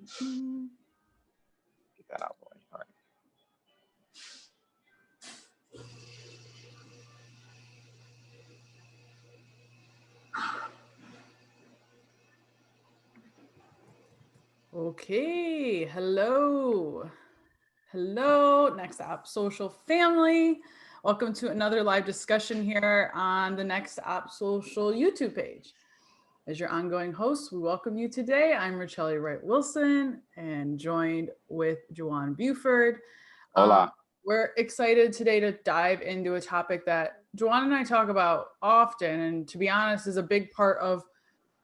Get that out of the way. All right. Okay, hello. Hello, NextOppSocial family. Welcome to another live discussion here on the NextOppSocial YouTube page. As your ongoing host, we welcome you today. I'm Richelle Wright Wilson and joined with Juwan Buford. Hola. We're excited today to dive into a topic that Juwan and I talk about often, and to be honest, is a big part of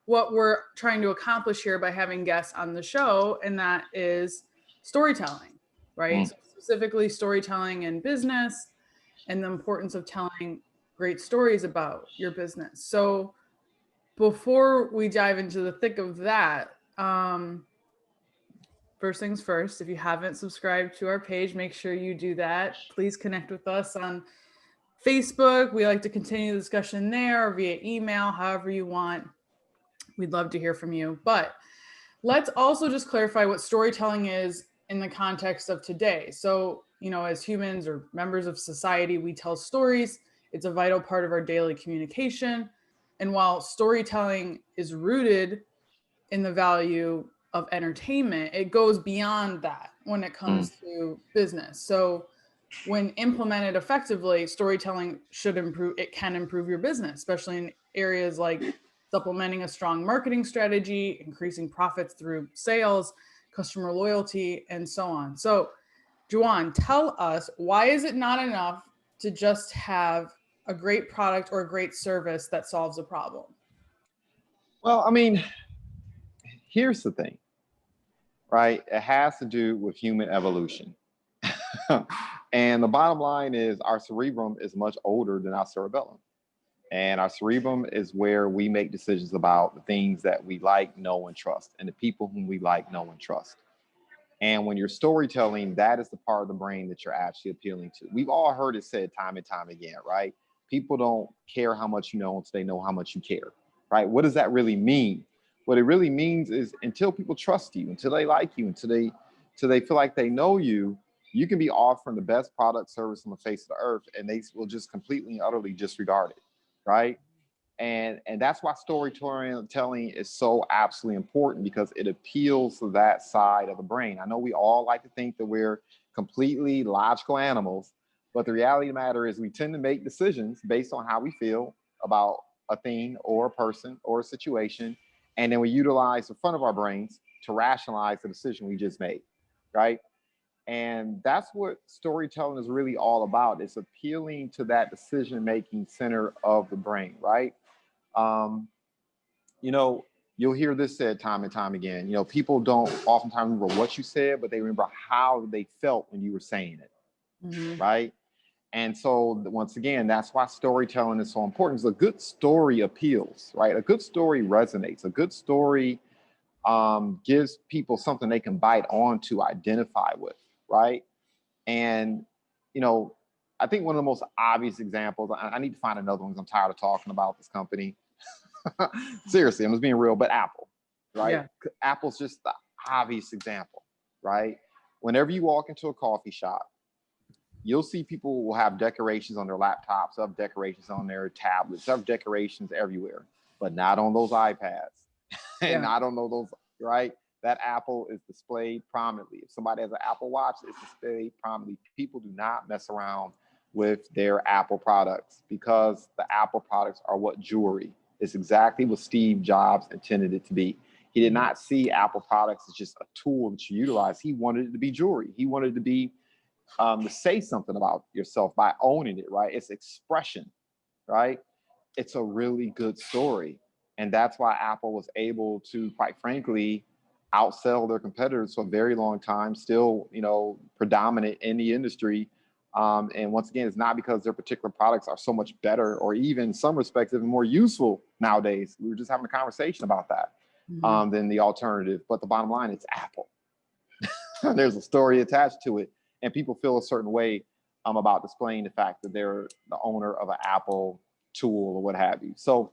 what we're trying to accomplish here by having guests on the show, and that is storytelling, right? So specifically storytelling in business and the importance of telling great stories about your business. So before we dive into the thick of that, first things first, if you haven't subscribed to our page, make sure you do that. Please connect with us on Facebook. We like to continue the discussion there, or via email, however you want. We'd love to hear from you. But let's also just clarify what storytelling is in the context of today. So, as humans or members of society, we tell stories. It's a vital part of our daily communication. And while storytelling is rooted in the value of entertainment, it goes beyond that when it comes to business. So, when implemented effectively, storytelling should improve. It can improve your business, especially in areas like supplementing a strong marketing strategy, increasing profits through sales, customer loyalty, and so on. So, Juwan, tell us, why is it not enough to just have a great product or a great service that solves a problem? Well, I mean, here's the thing, right? It has to do with human evolution. And the bottom line is our cerebrum is much older than our cerebellum. And our cerebrum is where we make decisions about the things that we like, know, and trust, and the people whom we like, know, and trust. And when you're storytelling, that is the part of the brain that you're actually appealing to. We've all heard it said time and time again, right? People don't care how much you know until they know how much you care, right? What does that really mean? What it really means is until people trust you, until they like you, until they feel like they know you, you can be offering the best product service on the face of the earth, and they will just completely and utterly disregard it, right? And that's why storytelling is so absolutely important, because it appeals to that side of the brain. I know we all like to think that we're completely logical animals, but the reality of the matter is we tend to make decisions based on how we feel about a thing or a person or a situation, and then we utilize the front of our brains to rationalize the decision we just made, right? And that's what storytelling is really all about. It's appealing to that decision-making center of the brain, right? Um, you know, you'll hear this said time and time again. People don't oftentimes remember what you said, but they remember how they felt when you were saying it, right? And so once again, that's why storytelling is so important. Because a good story appeals, right? A good story resonates. A good story gives people something they can bite on to identify with, right? And, I think one of the most obvious examples, I need to find another one because I'm tired of talking about this company. Seriously, I'm just being real, but Apple, right? Yeah. Apple's just the obvious example, right? Whenever you walk into a coffee shop, you'll see people will have decorations on their laptops, have decorations on their tablets, have decorations everywhere, but not on those iPads. And I don't know those, right? That Apple is displayed prominently. If somebody has an Apple Watch, it's displayed prominently. People do not mess around with their Apple products, because the Apple products are what jewelry. It's exactly what Steve Jobs intended it to be. He did not see Apple products as just a tool that you utilize. He wanted it to be jewelry. He wanted it to be to say something about yourself by owning it, right? It's expression, right? It's a really good story. And that's why Apple was able to, quite frankly, outsell their competitors for a very long time, still, predominant in the industry. And once again, it's not because their particular products are so much better, or even in some respects, even more useful nowadays. We were just having a conversation about that than the alternative. But the bottom line, it's Apple. There's a story attached to it, and people feel a certain way about displaying the fact that they're the owner of an Apple tool or what have you. So,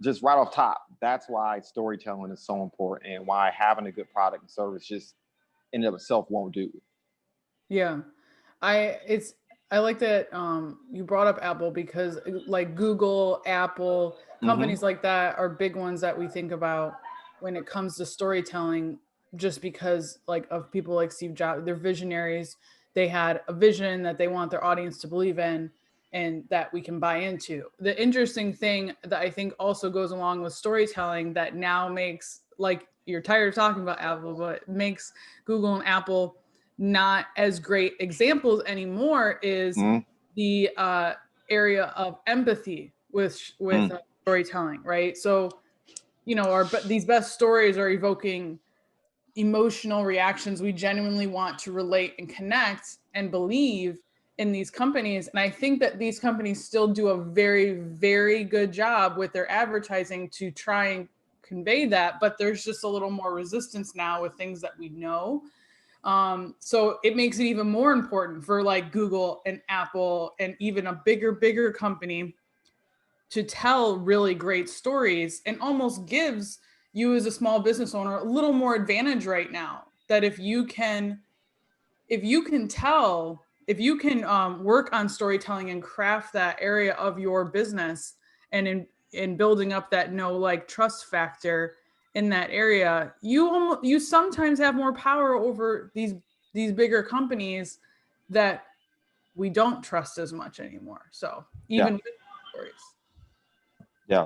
just right off top, that's why storytelling is so important, and why having a good product and service just in and of itself won't do. Yeah. It's I like that you brought up Apple because like Google, Apple, Mm-hmm. companies like that are big ones that we think about when it comes to storytelling, just because like of people like Steve Jobs, they're visionaries. They had a vision that they want their audience to believe in and that we can buy into. The interesting thing that I think also goes along with storytelling that now makes, like, you're tired of talking about Apple, but makes Google and Apple not as great examples anymore is Mm-hmm. the area of empathy with storytelling, right? So these best stories are evoking emotional reactions. We genuinely want to relate and connect and believe in these companies, and I think that these companies still do a very, very good job with their advertising to try and convey that, but there's just a little more resistance now with things that we know. So it makes it even more important for like Google and Apple and even a bigger company to tell really great stories, and almost gives you as a small business owner a little more advantage right now. That if you can work on storytelling and craft that area of your business, and in building up that like trust factor in that area, you sometimes have more power over these bigger companies that we don't trust as much anymore. So Yeah. even with stories. Yeah.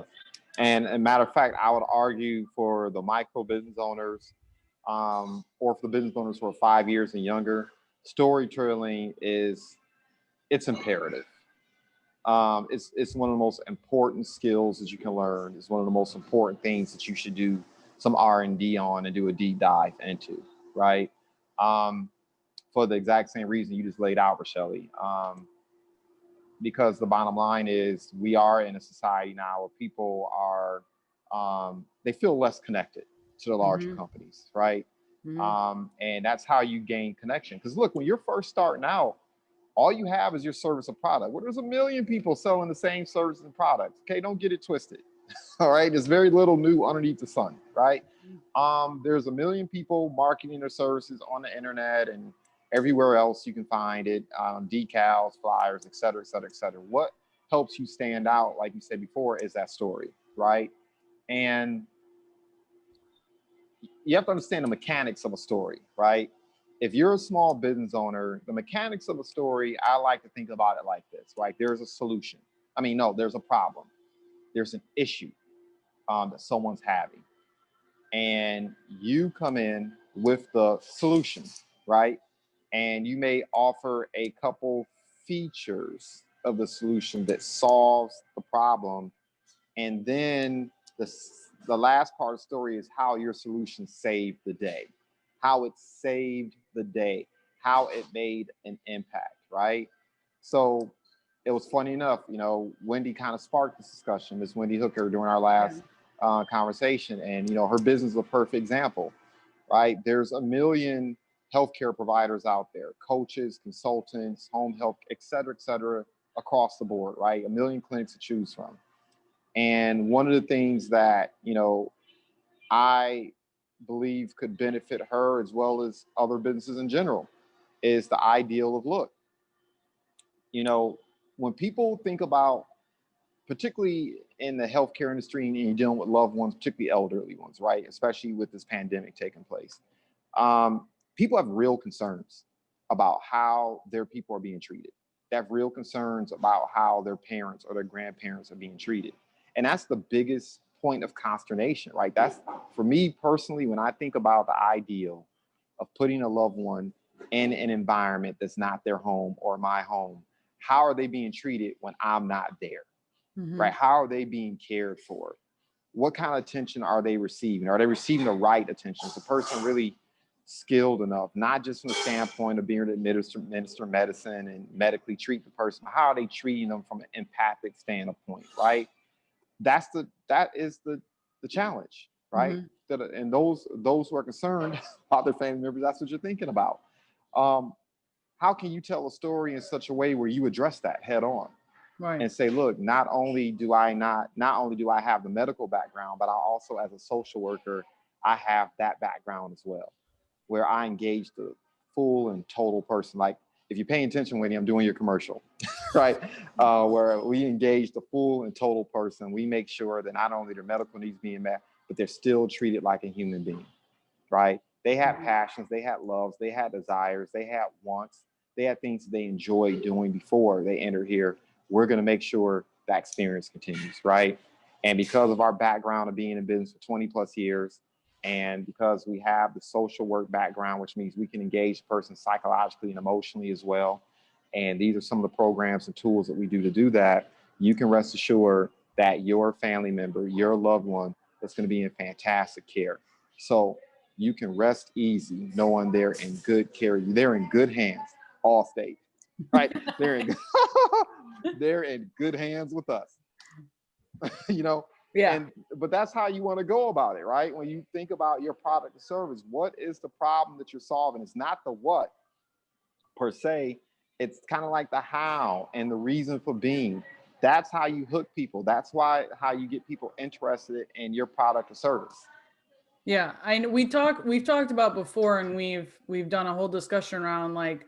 And a matter of fact, I would argue for the micro business owners, or for the business owners who are 5 years and younger, storytelling it's imperative. It's one of the most important skills that you can learn. It's one of the most important things that you should do some R&D on and do a deep dive into, right? Um, for the exact same reason you just laid out, Rochelle. Because the bottom line is we are in a society now where people are they feel less connected to the larger Mm-hmm. companies, right? Mm-hmm. And that's how you gain connection. Because look, when you're first starting out, all you have is your service or product. Well, there's a million people selling the same services and products. Okay, don't get it twisted. All right, there's very little new underneath the sun, right? There's a million people marketing their services on the internet and everywhere else you can find it, decals, flyers, et cetera, et cetera, et cetera. What helps you stand out, like you said before, is that story, right? And you have to understand the mechanics of a story, right? If you're a small business owner, the mechanics of a story, I like to think about it like this, right? There's a solution. I mean, no, there's a problem. There's an issue that someone's having. And you come in with the solution, right? And you may offer a couple features of the solution that solves the problem. And then the last part of the story is how your solution saved the day, how it saved the day, how it made an impact, right? So it was funny enough, Wendy kind of sparked this discussion, Miss Wendy Hooker, during our last conversation. And, her business is a perfect example, right? There's a million healthcare providers out there, coaches, consultants, home health, et cetera, across the board, right? A million clinics to choose from. And one of the things that, I believe could benefit her as well as other businesses in general is the ideal of look. When people think about, particularly in the healthcare industry, and you're dealing with loved ones, particularly elderly ones, right? Especially with this pandemic taking place. People have real concerns about how their people are being treated. They have real concerns about how their parents or their grandparents are being treated. And that's the biggest point of consternation, right? That's, for me personally, when I think about the ideal of putting a loved one in an environment that's not their home or my home, how are they being treated when I'm not there, right? How are they being cared for? What kind of attention are they receiving? Are they receiving the right attention? Is the person really skilled enough, not just from the standpoint of being able to administer medicine and medically treat the person, but how are they treating them from an empathic standpoint, right? That is the challenge, right? And those who are concerned about their family members, that's what you're thinking about. How can you tell a story in such a way where you address that head on? Right. and say, look, not only do I have the medical background, but I also, as a social worker, I have that background as well, where I engage the full and total person. Like, if you're paying attention, Winnie, I'm doing your commercial, right? Where we engage the full and total person. We make sure that not only their medical needs being met, but they're still treated like a human being, right? They had passions, they had loves, they had desires, they had wants, they had things that they enjoyed doing before they enter here. We're going to make sure that experience continues, right? And because of our background of being in business for 20 plus years, and because we have the social work background, which means we can engage the person psychologically and emotionally as well. And these are some of the programs and tools that we do to do that. You can rest assured that your family member, your loved one, is going to be in fantastic care. So you can rest easy knowing they're in good care. They're in good hands, all state, right? They're in good hands with us, you know? Yeah. But that's how you want to go about it, right? When you think about your product or service, what is the problem that you're solving? It's not the what per se. It's kind of like the how and the reason for being. That's how you hook people. That's how you get people interested in your product or service. Yeah, I know we've talked about before, and we've done a whole discussion around like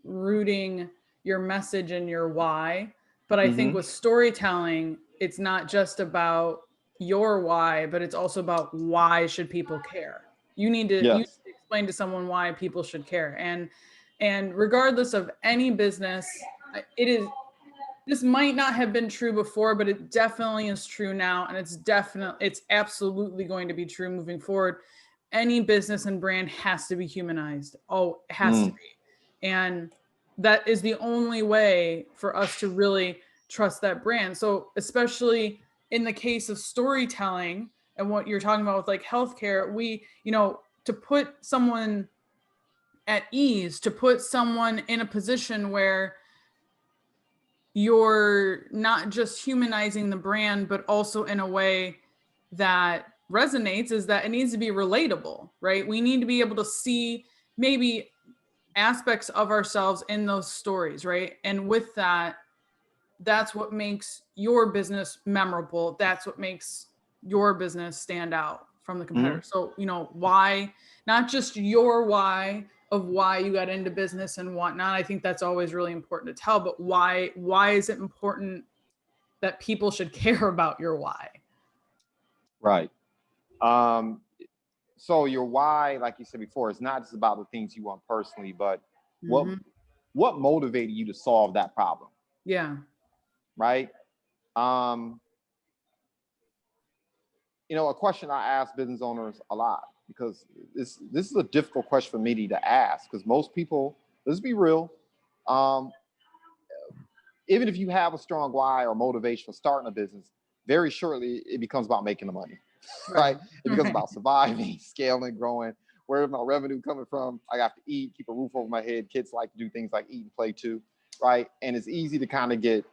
rooting your message and your why. But I think Mm-hmm. with storytelling, it's not just about your why, but it's also about why should people care. You need Yes. to explain to someone why people should care. And regardless of any business, it is this might not have been true before, but it definitely is true now. And it's absolutely going to be true moving forward. Any business and brand has to be humanized. Oh, it has to be. And that is the only way for us to really trust that brand. So, especially in the case of storytelling and what you're talking about with like healthcare, to put someone at ease, to put someone in a position where you're not just humanizing the brand, but also in a way that resonates, is that it needs to be relatable, right? We need to be able to see maybe aspects of ourselves in those stories, right? And with that, that's what makes your business memorable. That's what makes your business stand out from the competitor. So, why, not just your why of why you got into business and whatnot. I think that's always really important to tell, but why is it important that people should care about your why? Right. Um, so your why, like you said before, is not just about the things you want personally, but what Mm-hmm. what motivated you to solve that problem, Yeah. right? Um, a question I ask business owners a lot, because this is a difficult question for me to ask, because most people, let's be real, um, even if you have a strong why or motivation for starting a business, very shortly it becomes about making the money, right? It becomes about surviving, scaling, growing. Where is my revenue coming from? I have to eat, keep a roof over my head. Kids like to do things like eat and play too, right? And it's easy to kind of get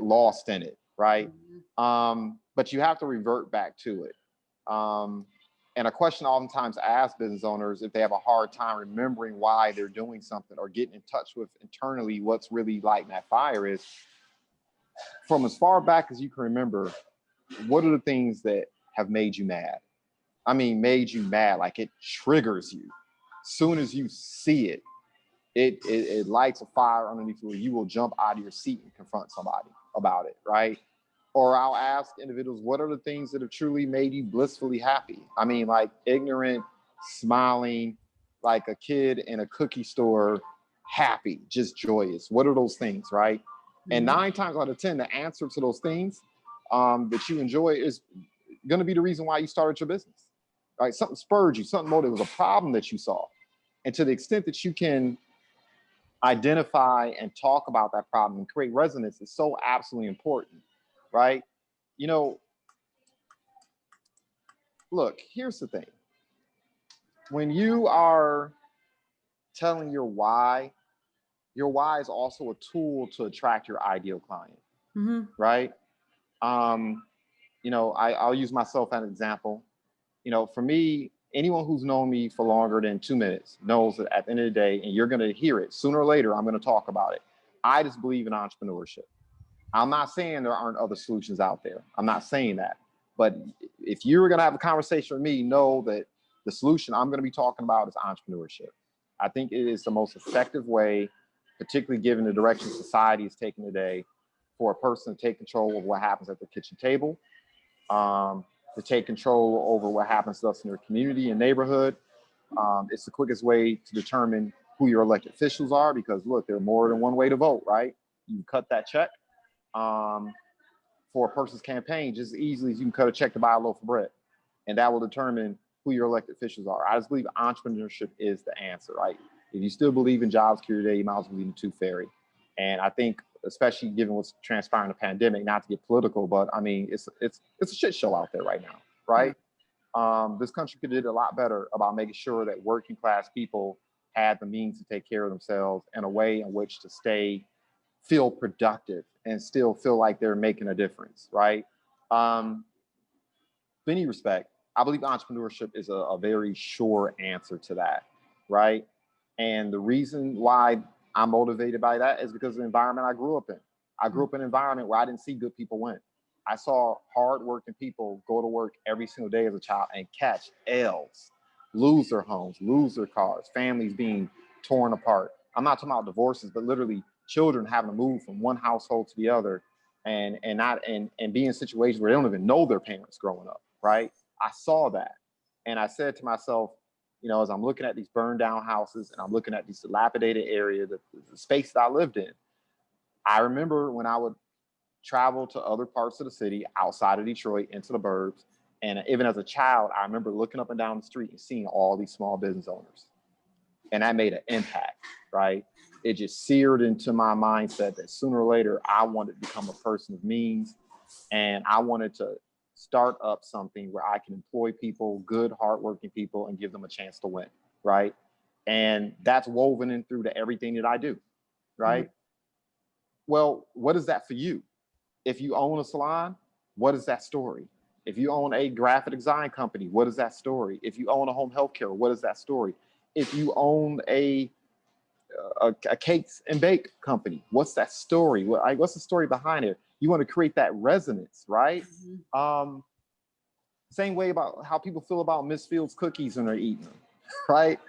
lost in it, right? But you have to revert back to it. And a question I oftentimes I ask business owners, if they have a hard time remembering why they're doing something or getting in touch with internally what's really lighting that fire, is from as far back as you can remember, what are the things that have made you mad? I mean, made you mad, like it triggers you. Soon as you see it, it lights a fire underneath you. You will jump out of your seat and confront somebody about it, right? Or I'll ask individuals, what are the things that have truly made you blissfully happy? I mean, like ignorant, smiling, like a kid in a cookie store, happy, just joyous. What are those things, right? And 9 times out of 10, the answer to those things that you enjoy is going to be the reason why you started your business, right? Something spurred you, something motivated, it was a problem that you saw. And to the extent that you can identify and talk about that problem and create resonance is so absolutely important, right? You know, look, here's the thing. When you are telling your why is also a tool to attract your ideal client, right? I'll use myself as an example. For me, anyone who's known me for longer than 2 minutes knows that at the end of the day, and you're going to hear it sooner or later, I'm going to talk about it. I just believe in entrepreneurship. I'm not saying there aren't other solutions out there. I'm not saying that. But if you're going to have a conversation with me, know that the solution I'm going to be talking about is entrepreneurship. I think it is the most effective way, particularly given the direction society is taking today, for a person to take control of what happens at the kitchen table, to take control over what happens to us in their community and neighborhood. It's the quickest way to determine who your elected officials are, because look, there are more than one way to vote, right? You cut that check for a person's campaign just as easily as you can cut a check to buy a loaf of bread. And that will determine who your elected officials are. I just believe entrepreneurship is the answer, right? If you still believe in job security today, you might as well believe in Tooth Fairy. And I think, especially given what's transpiring in the pandemic, not to get political, but I mean, it's a shit show out there right now, right? This country could have did a lot better about making sure that working class people had the means to take care of themselves in a way in which to feel productive and still feel like they're making a difference, right? In any respect, I believe entrepreneurship is a very sure answer to that, right? And the reason why I'm motivated by that is because of the environment I grew up in. I grew up in an environment where I didn't see good people win. I saw hardworking people go to work every single day as a child and catch L's, lose their homes, lose their cars, families being torn apart. I'm not talking about divorces, but literally children having to move from one household to the other and be in situations where they don't even know their parents growing up, right? I saw that. And I said to myself, you know, as I'm looking at these burned down houses and I'm looking at these dilapidated areas, the space that I lived in, I remember when I would travel to other parts of the city outside of Detroit into the burbs. And even as a child, I remember looking up and down the street and seeing all these small business owners. And that made an impact, right? It just seared into my mindset that sooner or later, I wanted to become a person of means. And I wanted to start up something where I can employ people, good, hardworking people, and give them a chance to win, right? And that's woven in through to everything that I do, right? Mm-hmm. Well, what is that for you? If you own a salon, what is that story? If you own a graphic design company, what is that story? If you own a home healthcare, what is that story? If you own a cakes and bake company, what's that story? What's the story behind it? You want to create that resonance, right? Mm-hmm. Same way about how people feel about Miss Fields cookies when they're eating them, right?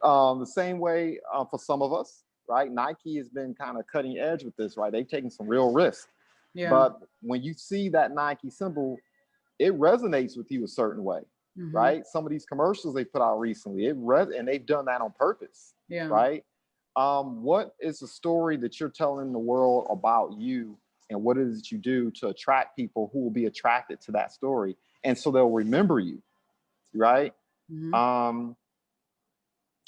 The same way for some of us, right? Nike has been kind of cutting edge with this, right? They've taken some real risk. Yeah. But when you see that Nike symbol, it resonates with you a certain way, mm-hmm. right? Some of these commercials they put out recently, and they've done that on purpose, yeah. right? What is the story that you're telling the world about you, and what is it you do to attract people who will be attracted to that story, and so they'll remember you, right? Mm-hmm.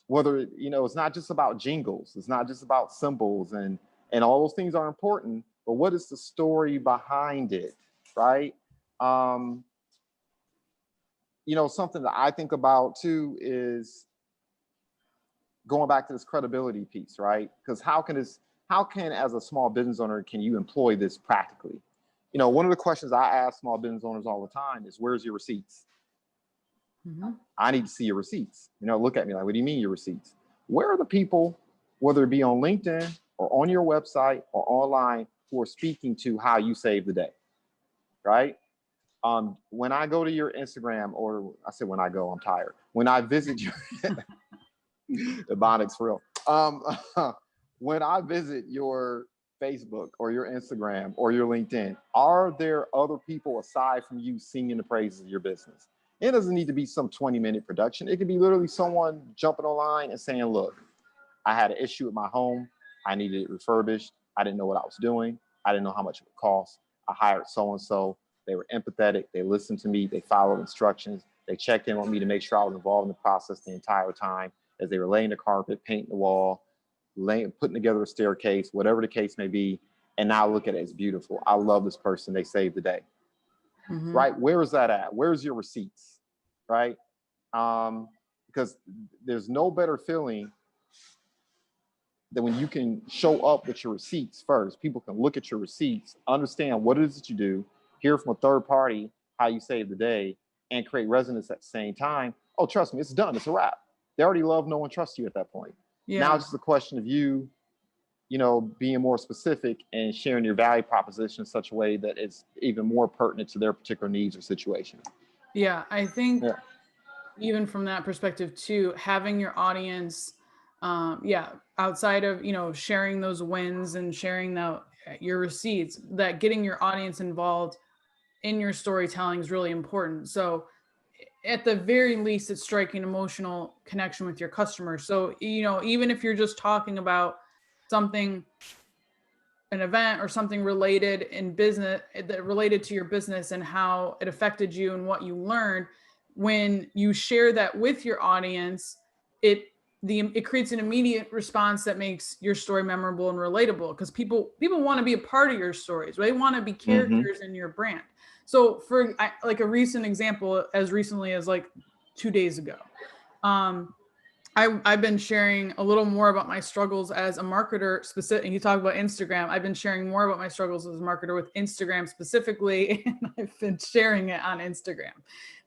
Whether, you know, it's not just about jingles, it's not just about symbols, and all those things are important, but what is the story behind it, right? You know, something that I think about too is going back to this credibility piece, right? Because how can as a small business owner, can you employ this practically? You know, one of the questions I ask small business owners all the time is, where's your receipts? Mm-hmm. I need to see your receipts. You know, look at me like, what do you mean your receipts? Where are the people, whether it be on LinkedIn or on your website or online, who are speaking to how you save the day, right? When I go to your Instagram, or I said when I go, I'm tired. When I visit your, the Bonics for real. When I visit your Facebook or your Instagram or your LinkedIn, are there other people aside from you singing the praises of your business? It doesn't need to be some 20-minute production. It could be literally someone jumping online and saying, look, I had an issue with my home. I needed it refurbished. I didn't know what I was doing. I didn't know how much it would cost. I hired so-and-so. They were empathetic. They listened to me. They followed instructions. They checked in on me to make sure I was involved in the process the entire time as they were laying the carpet, painting the wall, putting together a staircase, whatever the case may be. And now look at it. It's beautiful. I love this person. They saved the day. Mm-hmm. Right? Where is that at? Where's your receipts? Right? Because there's no better feeling than when you can show up with your receipts first. People can look at your receipts, understand what it is that you do, hear from a third party how you save the day, and create resonance at the same time. Oh, trust me, it's done. It's a wrap. They already love, know, and trust you at that point. Yeah. Now it's just a question of you being more specific and sharing your value proposition in such a way that it's even more pertinent to their particular needs or situation. Yeah, I think Yeah. even from that perspective too, having your audience, outside of sharing those wins and sharing your receipts, that getting your audience involved in your storytelling is really important. So at the very least, it's striking emotional connection with your customer. So even if you're just talking about something, an event or something related in business, that related to your business and how it affected you and what you learned, when you share that with your audience, it creates an immediate response that makes your story memorable and relatable, because people want to be a part of your stories. They want to be characters in your brand. So for like a recent example, as recently as like 2 days ago, I've been sharing a little more about my struggles as a marketer. Specific, and you talk about Instagram. I've been sharing more about my struggles as a marketer with Instagram specifically, and I've been sharing it on Instagram.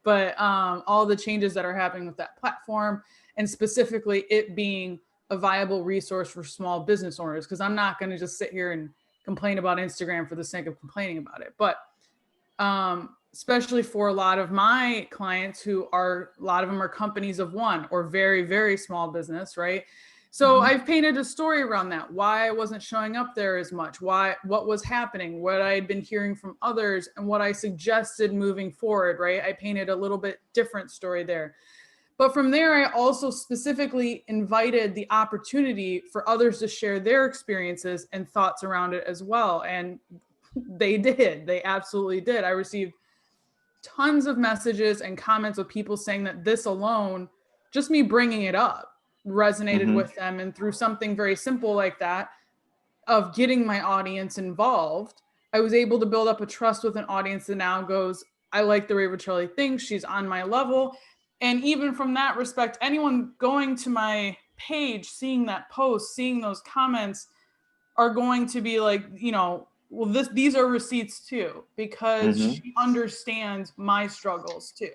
But all the changes that are happening with that platform, and specifically it being a viable resource for small business owners, because I'm not going to just sit here and complain about Instagram for the sake of complaining about it. But especially for a lot of my clients a lot of them are companies of one or very, very small business, right? So I've painted a story around that, why I wasn't showing up there as much, what was happening, what I had been hearing from others, and what I suggested moving forward, right? I painted a little bit different story there. But from there, I also specifically invited the opportunity for others to share their experiences and thoughts around it as well. And they absolutely did. I received tons of messages and comments of people saying that this alone, just me bringing it up, resonated with them. And through something very simple like that, of getting my audience involved, I was able to build up a trust with an audience that now goes, I like the way Charlie thinks, she's on my level. And even from that respect, anyone going to my page, seeing that post, seeing those comments, are going to be like, well, these are receipts too, because she understands my struggles too.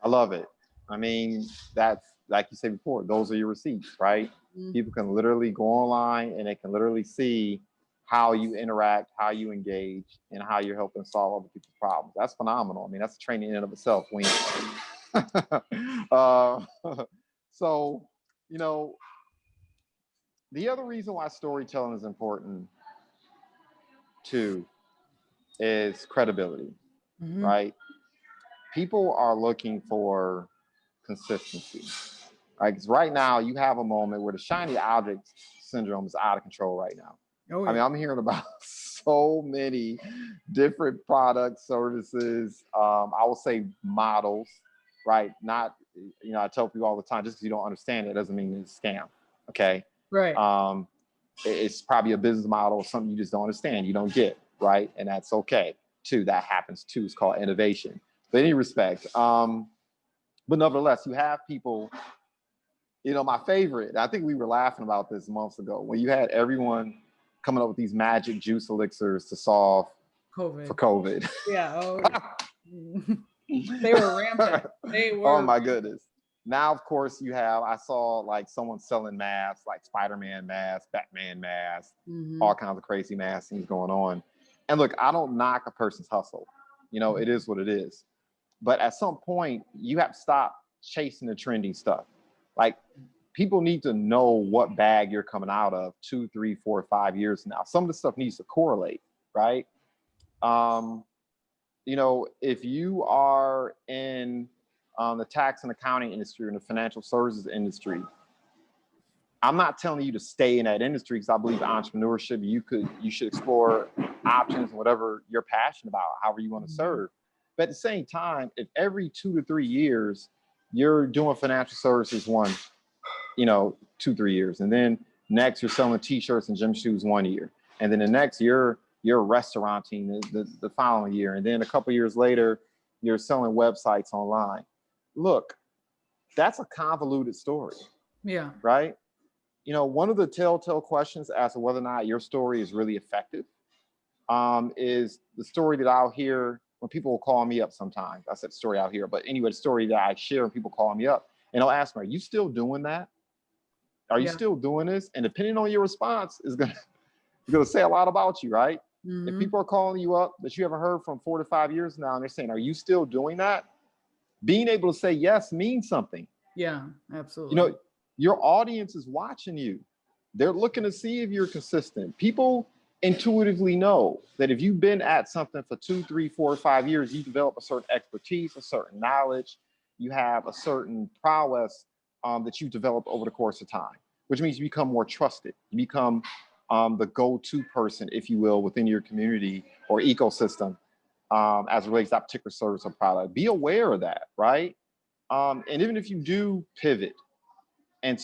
I love it. I mean, that's like you said before, those are your receipts, right? People can literally go online and they can literally see how you interact, how you engage, and how you're helping solve other people's problems. That's phenomenal. I mean, that's a training in and of itself. So, the other reason why storytelling is important too is credibility, right? People are looking for consistency, right? Because right now you have a moment where the shiny object syndrome is out of control right now. Oh, yeah. I mean, I'm hearing about so many different products, services, I will say models, right? Not, I tell people all the time, just because you don't understand it doesn't mean it's a scam, okay? Right. It's probably a business model or something you just don't understand, you don't get, right? And that's okay too. That happens too. It's called innovation. But in any respect, but nevertheless, you have people, my favorite, I think we were laughing about this months ago, when you had everyone coming up with these magic juice elixirs to solve COVID. for COVID. Yeah. Oh, yeah. They were rampant. They were. Oh my goodness. Now, of course, I saw like someone selling masks, like Spider-Man masks, Batman masks, all kinds of crazy mask things going on. And look, I don't knock a person's hustle. It is what it is. But at some point, you have to stop chasing the trending stuff. Like, people need to know what bag you're coming out of 2, 3, 4, 5 years from now. Some of the stuff needs to correlate, right? If you are in the tax and accounting industry or in the financial services industry, I'm not telling you to stay in that industry, because I believe in entrepreneurship. You should explore options, whatever you're passionate about, however you want to serve. But at the same time, if every 2 to 3 years you're doing financial services 2, 3 years, and then next you're selling t-shirts and gym shoes 1 year, and then the next year you're restauranting the following year, and then a couple years later you're selling websites online. Look, that's a convoluted story. Yeah. Right? One of the telltale questions as to whether or not your story is really effective is the story that I'll hear when people will call me up sometimes. I said story out here, but anyway, the story that I share when people call me up, and they'll ask me, are you still doing that? Are you Yeah. still doing this? And depending on your response is gonna say a lot about you, right? If Mm-hmm. people are calling you up that you haven't heard from 4 to 5 years now, and they're saying, "Are you still doing that?" Being able to say yes means something. Yeah, You absolutely. know, your audience is watching you. They're looking to see if you're consistent. People intuitively know that if you've been at something for 2, 3, 4, 5 years, you develop a certain expertise, a certain knowledge, you have a certain prowess that you develop over the course of time, which means you become more trusted. You become the go-to person, if you will, within your community or ecosystem as it relates to that particular service or product. Be aware of that, right? And even if you do pivot and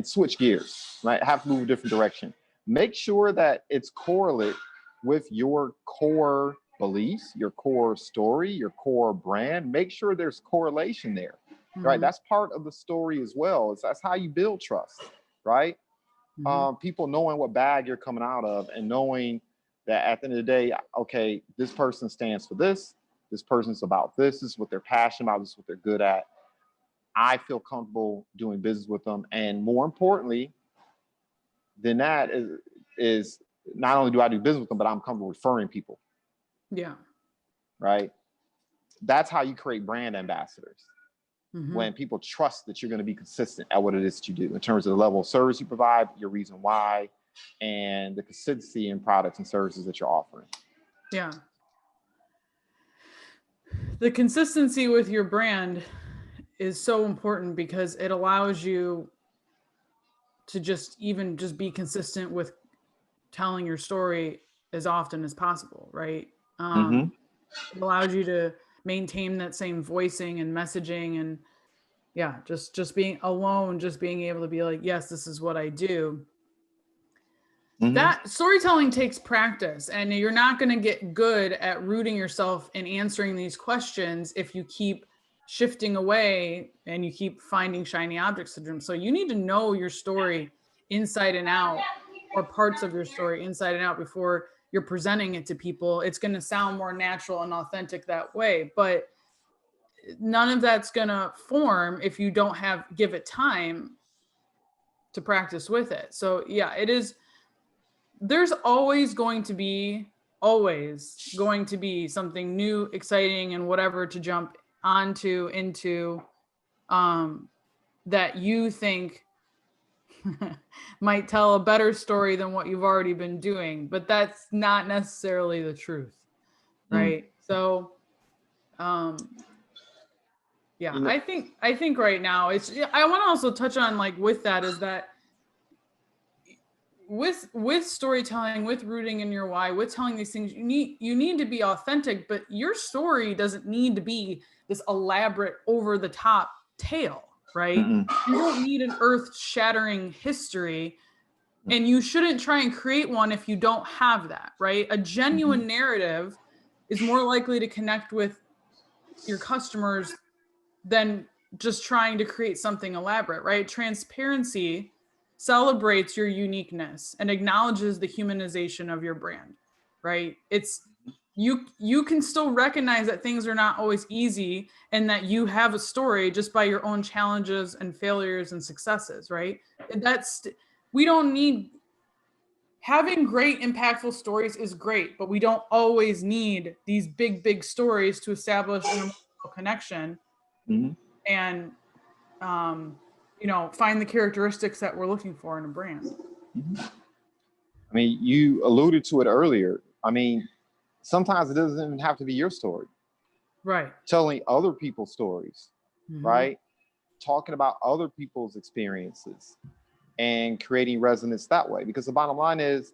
switch gears, right? Have to move a different direction. Make sure that it's correlate with your core beliefs, your core story, your core brand. Make sure there's correlation there, right? Mm-hmm. That's part of the story as well. That's how you build trust, right? Mm-hmm. People knowing what bag you're coming out of and knowing that at the end of the day, okay, this person stands for this. This person's about this. This is what they're passionate about. This is what they're good at. I feel comfortable doing business with them. And more importantly than that is not only do I do business with them, but I'm comfortable referring people, Yeah. right? That's how you create brand ambassadors. Mm-hmm. When people trust that you're going to be consistent at what it is that you do in terms of the level of service you provide, your reason why, and the consistency in products and services that you're offering. Yeah. The consistency with your brand is so important because it allows you to just be consistent with telling your story as often as possible, right? Mm-hmm. It allows you to maintain that same voicing and messaging, and yeah, just being alone, just being able to be like, yes, this is what I do. Mm-hmm. That storytelling takes practice, and you're not going to get good at rooting yourself and answering these questions if you keep shifting away and you keep finding shiny object syndrome. So you need to know your story inside and out, or parts of your story inside and out, before you're presenting it to people. It's going to sound more natural and authentic that way, but none of that's going to form if you don't give it time to practice with it. So yeah, there's always going to be something new, exciting, and whatever to jump into that you think might tell a better story than what you've already been doing, but that's not necessarily the truth, right? So yeah, You know, I think right now I want to also touch on, like, with that, is that with storytelling, with rooting in your why, with telling these things, you need to be authentic, but your story doesn't need to be this elaborate, over the top tale, right? mm-mm. You don't need an earth shattering history, and you shouldn't try and create one if you don't have that, right? A genuine narrative is more likely to connect with your customers than just trying to create something elaborate, right? Transparency celebrates your uniqueness and acknowledges the humanization of your brand, right? It's you can still recognize that things are not always easy, and that you have a story just by your own challenges and failures and successes, right? That's we don't need Having great impactful stories is great, but we don't always need these big stories to establish an emotional connection Mm-hmm. and find the characteristics that we're looking for in a brand. I mean, you alluded to it earlier. I mean, sometimes it doesn't even have to be your story. Right. Telling other people's stories, Mm-hmm. right? Talking about other people's experiences and creating resonance that way. Because the bottom line is,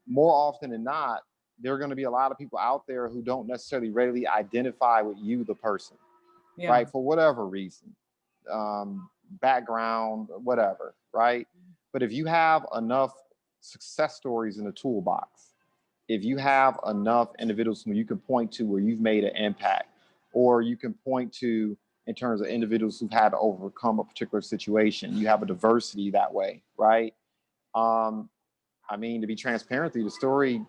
more often than not, there are going to be a lot of people out there who don't necessarily readily identify with you, the person, Yeah. right? For whatever reason, background, whatever, right? But if you have enough success stories in the toolbox, if you have enough individuals who you can point to where you've made an impact, or you can point to in terms of individuals who've had to overcome a particular situation, you have a diversity that way, right? I mean, to be transparent, the story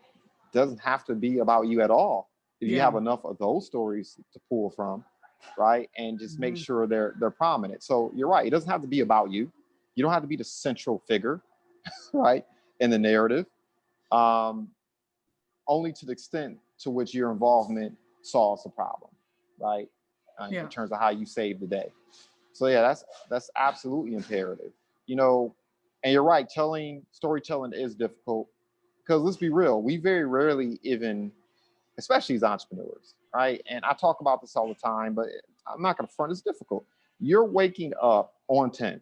doesn't have to be about you at all. If you Yeah. have enough of those stories to pull from, right? And just make sure they're prominent. So you're right. It doesn't have to be about you. You don't have to be the central figure, right, in the narrative. Um, Only to the extent to which your involvement solves the problem, right? In terms of how you save the day. So yeah, that's absolutely imperative. You know, and you're right. Storytelling is difficult because let's be real, we very rarely even, especially as entrepreneurs, right? And I talk about this all the time, but I'm not going to front. It's difficult. You're waking up on 10,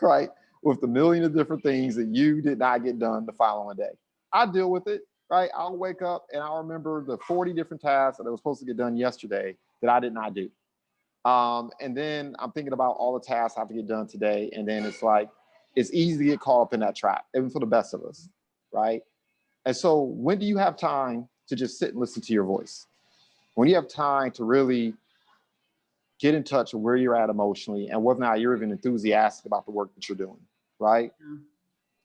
right, with the million of different things that you did not get done the following day. I deal with it, right? I'll wake up and I'll remember the 40 different tasks that I was supposed to get done yesterday that I did not do. And then I'm thinking about all the tasks I have to get done today. And then it's like, it's easy to get caught up in that trap, even for the best of us, right? And so when do you have time to just sit and listen to your voice? When you have time to really get in touch with where you're at emotionally and whether or not you're even enthusiastic about the work that you're doing, right? Yeah.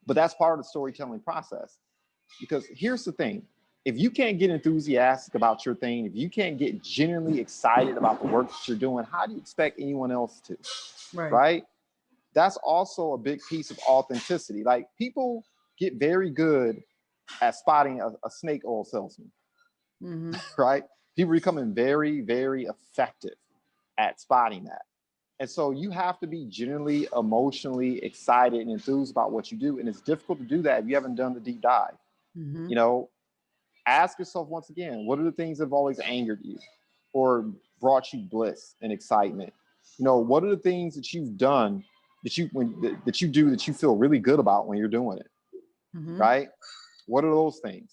But that's part of the storytelling process. Because here's the thing. If you can't get enthusiastic about your thing, if you can't get genuinely excited about the work that you're doing, how do you expect anyone else to? Right? That's also a big piece of authenticity. Like people get very good at spotting a snake oil salesman, right? People are becoming very, very effective at spotting that. And so you have to be genuinely emotionally excited and enthused about what you do. And it's difficult to do that if you haven't done the deep dive. You know, ask yourself once again, what are the things that have always angered you or brought you bliss and excitement? You know, what are the things that you've done that you do that you feel really good about when you're doing it? Right? What are those things?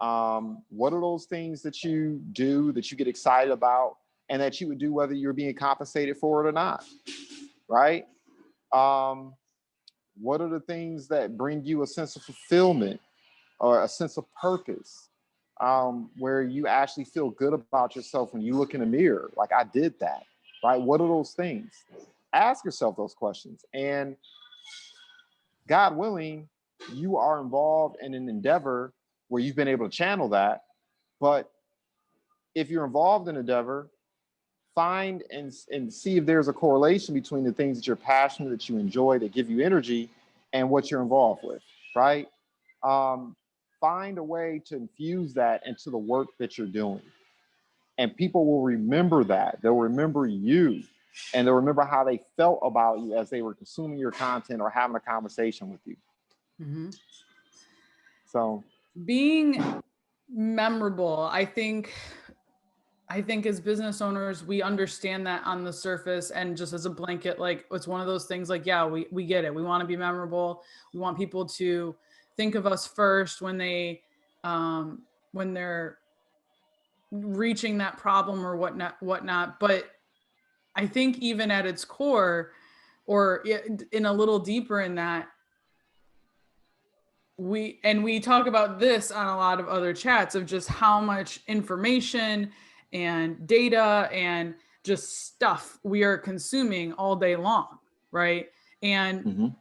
What are those things that you do that you get excited about and that you would do whether you're being compensated for it or not? Right? What are the things that bring you a sense of fulfillment or a sense of purpose, where you actually feel good about yourself when you look in the mirror? Like, I did that, right? What are those things? Ask yourself those questions. And God willing, you are involved in an endeavor where you've been able to channel that. But if you're involved in an endeavor, find and see if there's a correlation between the things that you're passionate, that you enjoy, that give you energy, and what you're involved with, right? Find a way to infuse that into the work that you're doing. And people will remember that. They'll remember you, and they'll remember how they felt about you as they were consuming your content or having a conversation with you. So being memorable, I think as business owners, we understand that on the surface and just as a blanket, like it's one of those things like, yeah, we get it. We want to be memorable. We want people to think of us first when they're reaching that problem or whatnot. But I think even at its core, or in a little deeper in that, we talk about this on a lot of other chats of just how much information and data and just stuff we are consuming all day long, right? And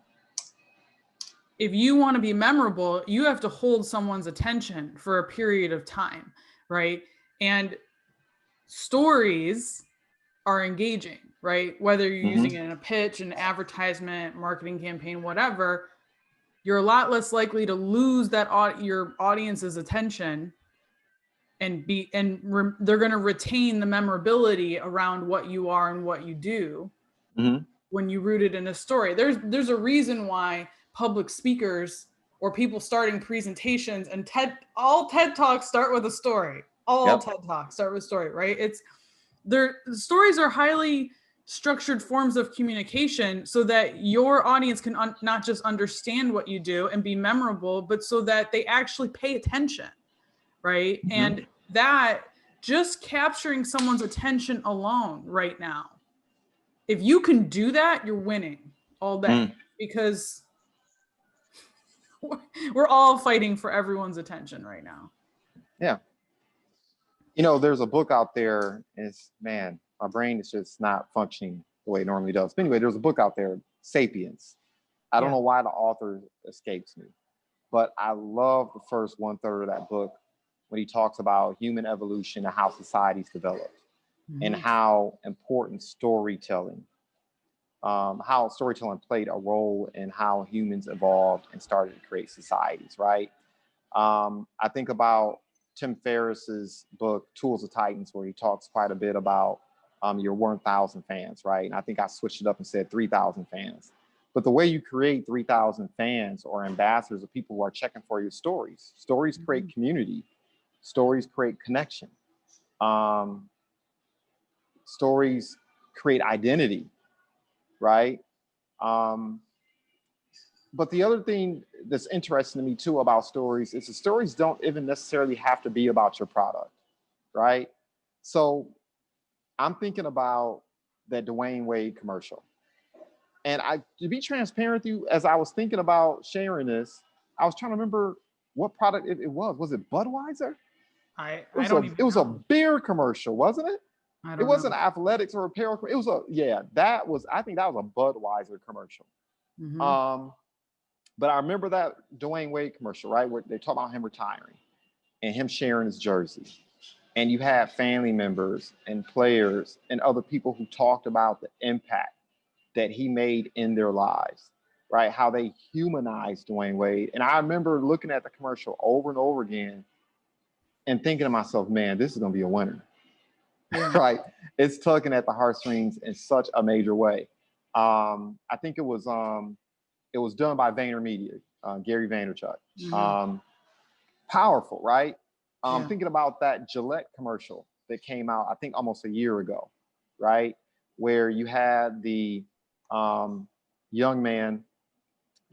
if you want to be memorable, you have to hold someone's attention for a period of time, right? And stories are engaging, right? Whether you're using it in a pitch, an advertisement, marketing campaign, whatever, you're a lot less likely to lose that your audience's attention and they're going to retain the memorability around what you are and what you do when you root it in a story. There's a reason why public speakers or people starting presentations and all TED Talks start with a story. All TED Talks start with a story, right? Stories are highly structured forms of communication so that your audience can not just understand what you do and be memorable, but so that they actually pay attention, right? And that just capturing someone's attention alone right now, if you can do that, you're winning all day because we're all fighting for everyone's attention right now. Yeah. You know, there's a book out there, and man, my brain is just not functioning the way it normally does. But anyway, there's a book out there, Sapiens. I don't know why the author escapes me, but I love the first 1/3 of that book when he talks about human evolution and how societies developed. and how important how storytelling played a role in how humans evolved and started to create societies, right? I think about Tim Ferriss's book, Tools of Titans, where he talks quite a bit about your 1,000 fans, right? And I think I switched it up and said 3,000 fans. But the way you create 3,000 fans or ambassadors of people who are checking for your stories, stories create community, stories create connection, stories create identity, right? But the other thing that's interesting to me too about stories is the stories don't even necessarily have to be about your product, right? So I'm thinking about that Dwayne Wade commercial. And to be transparent with you, as I was thinking about sharing this, I was trying to remember what product it was. Was it Budweiser? I don't even know. It was a beer commercial, wasn't it? It wasn't athletics or apparel. It was I think that was a Budweiser commercial. But I remember that Dwayne Wade commercial, right? Where they talk about him retiring and him sharing his jersey. And you had family members and players and other people who talked about the impact that he made in their lives, right? How they humanized Dwayne Wade. And I remember looking at the commercial over and over again and thinking to myself, man, this is going to be a winner, right? It's tugging at the heartstrings in such a major way. I think it was done by VaynerMedia, Gary Vaynerchuk. Powerful, right? Thinking about that Gillette commercial that came out, I think almost a year ago, right? Where you had the young man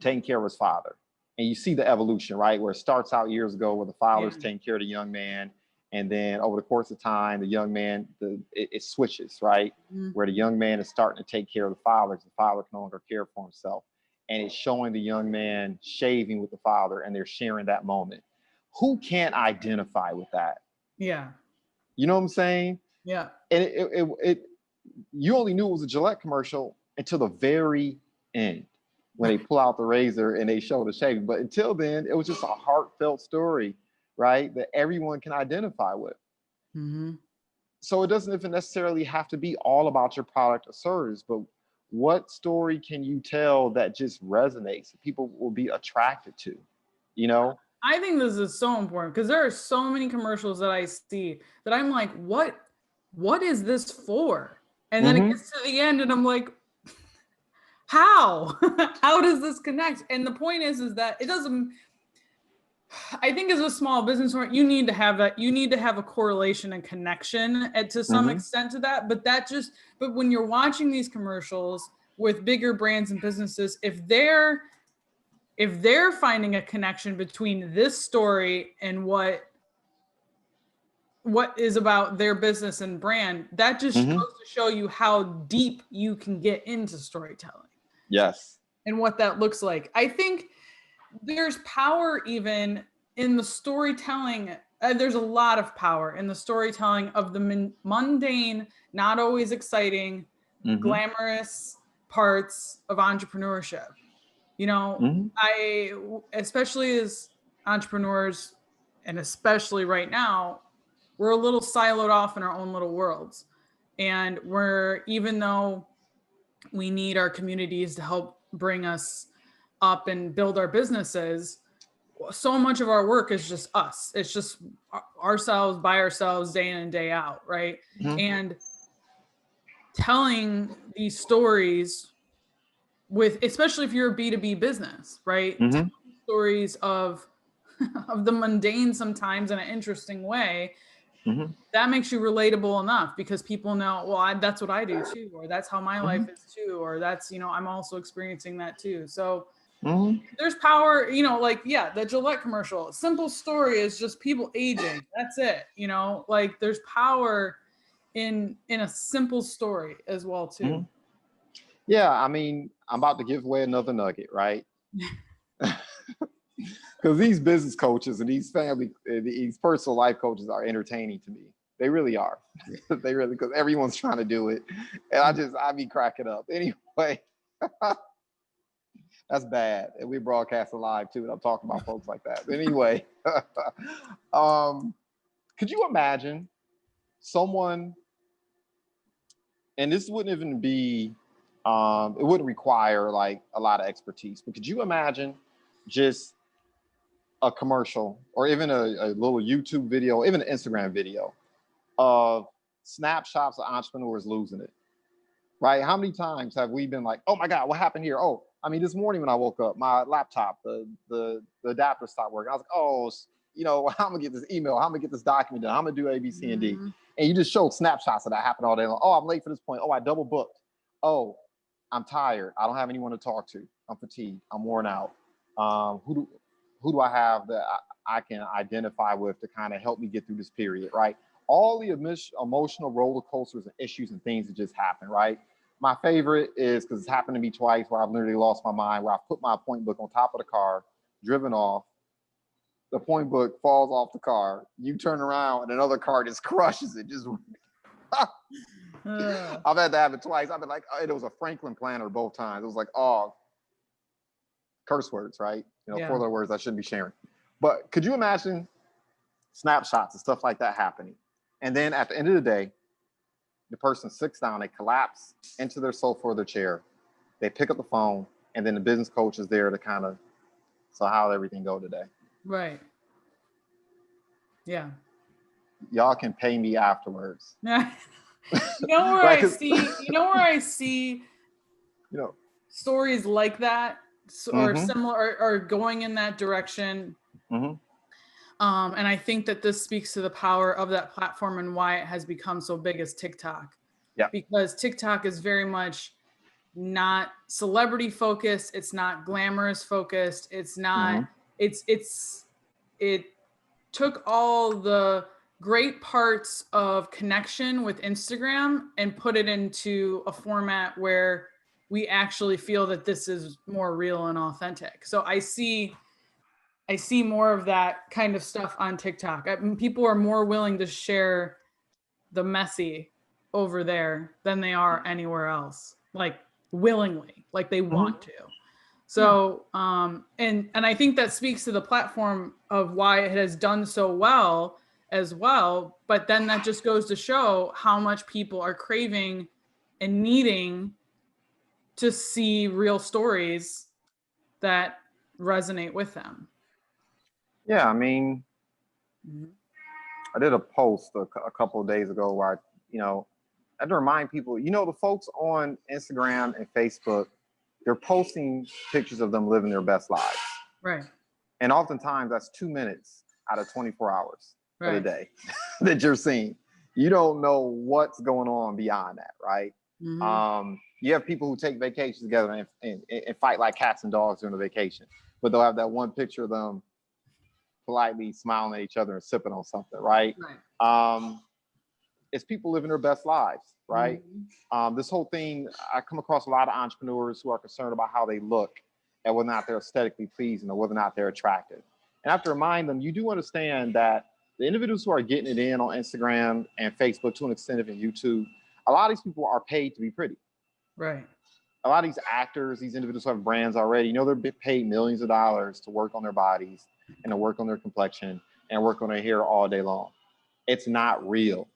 taking care of his father. And you see the evolution, right? Where it starts out years ago where the father's taking care of the young man. And then over the course of time, the young man, it switches, right? Where the young man is starting to take care of the father because the father can no longer care for himself. And it's showing the young man shaving with the father and they're sharing that moment. Who can't identify with that? Yeah. You know what I'm saying? Yeah. And you only knew it was a Gillette commercial until the very end when they pull out the razor and they show the shaving. But until then, it was just a heartfelt story, right? That everyone can identify with. So it doesn't even necessarily have to be all about your product or service, but what story can you tell that just resonates, that people will be attracted to, you know? I think this is so important because there are so many commercials that I see that I'm like, what is this for? And then it gets to the end and I'm like, how? How does this connect? And the point is that it doesn't, I think as a small business owner, you need to have that. You need to have a correlation and connection to some extent to that. But when you're watching these commercials with bigger brands and businesses, if they're finding a connection between this story and what is about their business and brand, that just goes to show you how deep you can get into storytelling. Yes. And what that looks like. I think there's power even in the storytelling. There's a lot of power in the storytelling of the mundane, not always exciting, glamorous parts of entrepreneurship. You know, especially as entrepreneurs, and especially right now, we're a little siloed off in our own little worlds. And even though we need our communities to help bring us up and build our businesses, so much of our work is just us. It's just ourselves by ourselves day in and day out, right? And telling these stories especially if you're a B2B business, right? Stories of the mundane sometimes in an interesting way, that makes you relatable enough because people know, well, that's what I do too, or that's how my life is too, or that's, I'm also experiencing that too. So there's power, the Gillette commercial, simple story is just people aging. That's it. Like there's power in a simple story as well too. Yeah, I mean, I'm about to give away another nugget, right? Because these business coaches and these personal life coaches are entertaining to me. They really are. They really, because everyone's trying to do it. And I be cracking up. Anyway, that's bad. And we broadcast live too. And I'm talking about folks like that. But anyway, could you imagine someone and this wouldn't even be, it wouldn't require like a lot of expertise. But could you imagine just a commercial or even a little YouTube video, even an Instagram video of snapshots of entrepreneurs losing it, right? How many times have we been like, oh my God, what happened here? Oh, I mean, this morning when I woke up, my laptop, the adapter stopped working. I was like, oh, I'm gonna get this email, I'm gonna get this document done, I'm gonna do A, B, C, and D. And you just showed snapshots of that happen all day long. Oh, I'm late for this point. Oh, I double booked. Oh, I'm tired. I don't have anyone to talk to. I'm fatigued. I'm worn out. Who do I have that I can identify with to kind of help me get through this period, right? All the emotional roller coasters and issues and things that just happen, right? My favorite is, because it's happened to me twice, where I've literally lost my mind, where I put my point book on top of the car, driven off, the point book falls off the car, you turn around and another car just crushes it. Just I've had to have it twice. I've been like, it was a Franklin planner both times. It was like, oh, curse words, right? 4 other words I shouldn't be sharing. But could you imagine snapshots and stuff like that happening? And then at the end of the day, the person sits down, they collapse into their sofa or their chair, they pick up the phone, and then the business coach is there to kind of, so how'd everything go today? Right. Yeah. Y'all can pay me afterwards. You know where right, I see stories like that, or similar, or going in that direction. And I think that this speaks to the power of that platform and why it has become so big as TikTok. Yeah. Because TikTok is very much not celebrity focused. It's not glamorous focused. It's not, it took all the great parts of connection with Instagram and put it into a format where we actually feel that this is more real and authentic. So I see more of that kind of stuff on TikTok. People are more willing to share the messy over there than they are anywhere else, like willingly, like they want to. So, and I think that speaks to the platform of why it has done so well as well. But then that just goes to show how much people are craving and needing to see real stories that resonate with them. Yeah, I mean, I did a post a couple of days ago where I had to remind people, the folks on Instagram and Facebook, they're posting pictures of them living their best lives. Right. And oftentimes that's 2 minutes out of 24 hours of the day that you're seeing. You don't know what's going on beyond that, right? You have people who take vacations together and fight like cats and dogs during the vacation, but they'll have that one picture of them politely smiling at each other and sipping on something, right? It's people living their best lives, right? This whole thing, I come across a lot of entrepreneurs who are concerned about how they look and whether or not they're aesthetically pleasing or whether or not they're attractive. And I have to remind them, you do understand that the individuals who are getting it in on Instagram and Facebook, to an extent even YouTube, a lot of these people are paid to be pretty. Right. A lot of these actors, these individuals who have brands already, they're paid millions of dollars to work on their bodies and to work on their complexion and work on their hair all day long. It's not real,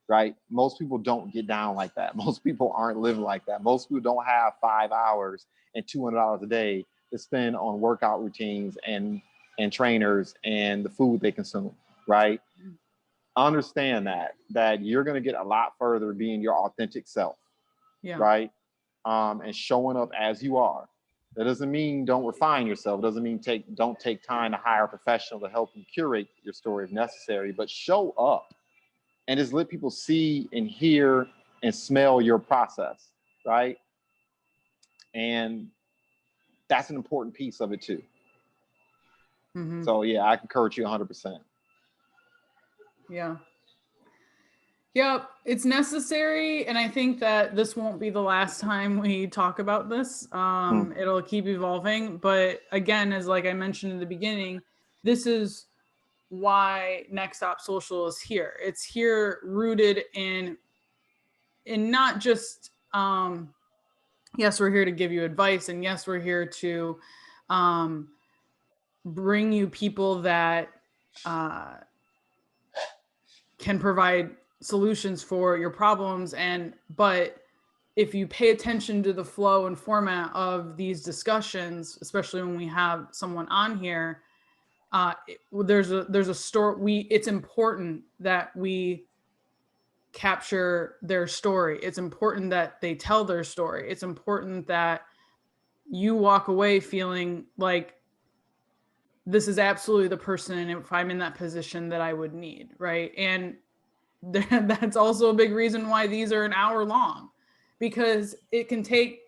right? Most people don't get down like that. Most people aren't living like that. Most people don't have 5 hours and $200 a day to spend on workout routines and trainers and the food they consume, right? Understand that you're going to get a lot further being your authentic self, right? And showing up as you are. That doesn't mean don't refine yourself. It doesn't mean don't take time to hire a professional to help you curate your story if necessary, but show up and just let people see and hear and smell your process, right? And that's an important piece of it too. So yeah, I concur with you 100%. Yeah. Yep, it's necessary, and I think that this won't be the last time we talk about this. It'll keep evolving, but again, as like I mentioned in the beginning, this is why NextOppSocial is here. It's here rooted in not just yes, we're here to give you advice, and yes, we're here to bring you people that can provide solutions for your problems. But if you pay attention to the flow and format of these discussions, especially when we have someone on here, there's a story. It's important that we capture their story. It's important that they tell their story. It's important that you walk away feeling like this is absolutely the person, if I'm in that position, that I would need, right? And that's also a big reason why these are an hour long, because it can take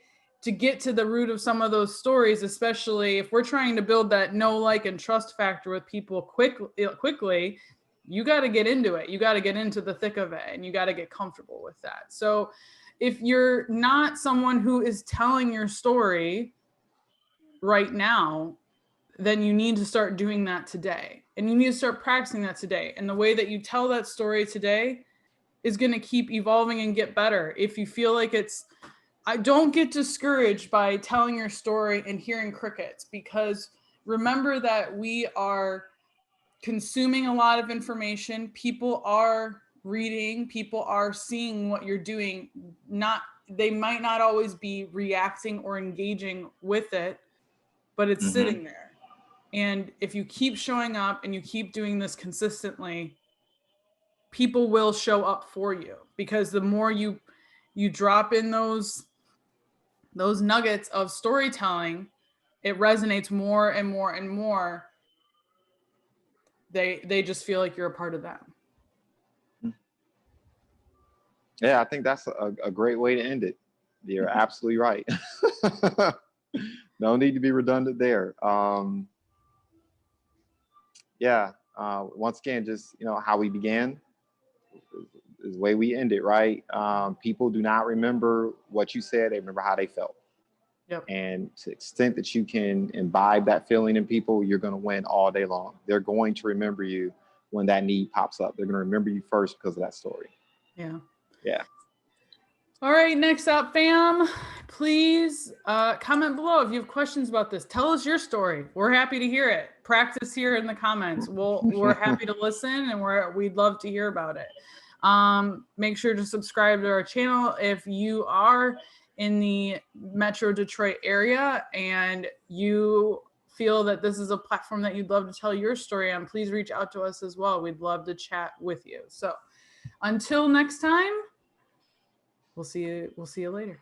to get to the root of some of those stories, especially if we're trying to build that know, like, and trust factor with people quickly. You got to get into it. You got to get into the thick of it, and you got to get comfortable with that. So if you're not someone who is telling your story right now, then you need to start doing that today. And you need to start practicing that today. And the way that you tell that story today is going to keep evolving and get better. If you feel like I don't get discouraged by telling your story and hearing crickets, because remember that we are consuming a lot of information. People are reading, people are seeing what you're doing. They might not always be reacting or engaging with it, but it's sitting there. And if you keep showing up and you keep doing this consistently, people will show up for you, because the more you drop in those nuggets of storytelling, it resonates more and more and more. They just feel like you're a part of them. Yeah, I think that's a great way to end it. You're absolutely right. No need to be redundant there. Once again, just, how we began is the way we end it, right? People do not remember what you said, they remember how they felt. Yep. And to the extent that you can imbibe that feeling in people, you're going to win all day long. They're going to remember you when that need pops up. They're going to remember you first because of that story. Yeah. Yeah. All right, next up, fam, please comment below if you have questions about this. Tell us your story. We're happy to hear it. Practice here in the comments. We're happy to listen, and we'd love to hear about it. Make sure to subscribe to our channel if you are in the Metro Detroit area and you feel that this is a platform that you'd love to tell your story on. Please reach out to us as well. We'd love to chat with you. So until next time, we'll see you later.